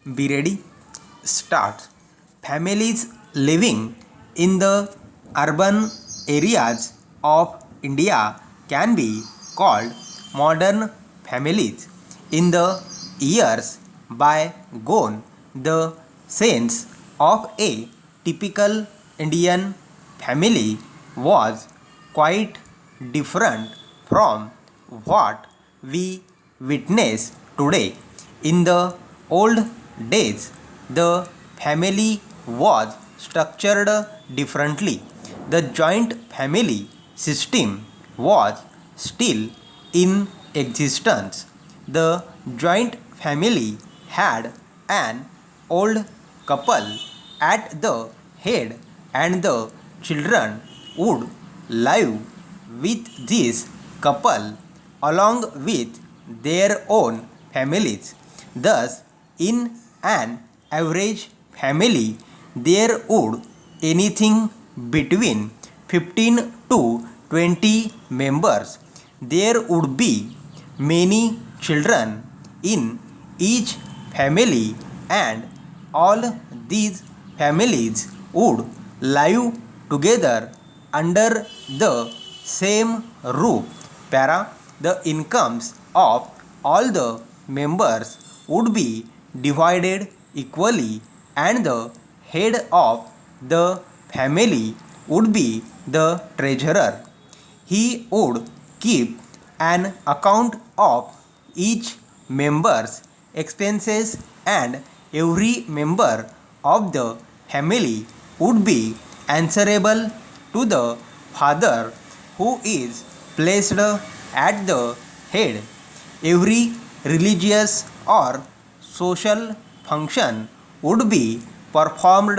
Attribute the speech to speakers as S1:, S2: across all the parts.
S1: Be ready. Start. Families living in the urban areas of India can be called modern families. In the years bygone, the sense of a typical Indian family was quite different from what we witness today. In the old days, the family was structured differently. The joint family system was still in existence. The joint family had an old couple at the head, and the children would live with this couple along with their own families. Thus, in an average family, there would anything between 15 to 20 members. There would be many children in each family, and all these families would live together under the same roof. Para, the incomes of all the members would be divided equally, and the head of the family would be the treasurer. He would keep an account of each member's expenses, and every member of the family would be answerable to the father, who is placed at the head. Every religious or social function would be performed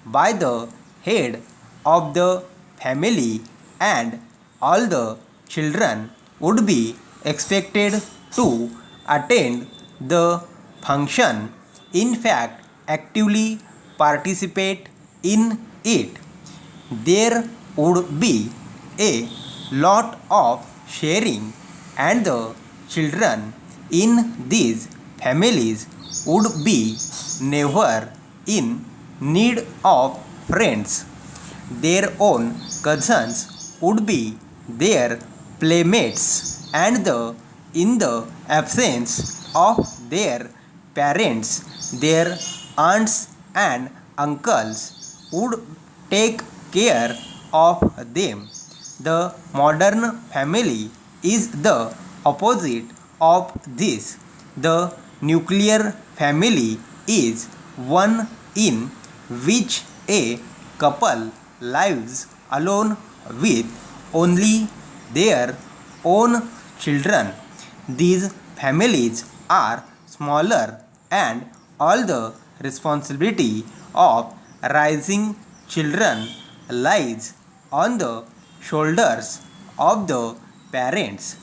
S1: by the head of the family, and all the children would be expected to attend the function, in fact, actively participate in it. There would be a lot of sharing, and the children in these families would be never in need of friends. Their own cousins would be their playmates, and in the absence of their parents, their aunts and uncles would take care of them. The modern family is the opposite of this. The nuclear family is one in which a couple lives alone with only their own children. These families are smaller, and all the responsibility of raising children lies on the shoulders of the parents.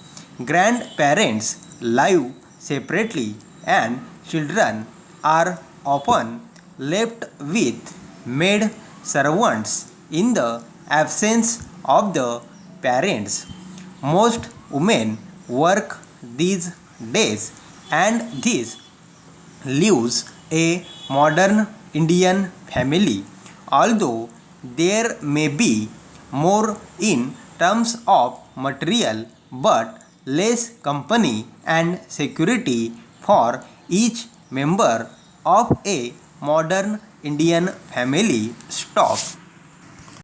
S1: Grandparents live separately, and children are often left with maid servants in the absence of the parents. Most women work these days, and this leaves a modern Indian family. Although there may be more in terms of material, but less company and security for each member of a modern Indian family. Stop.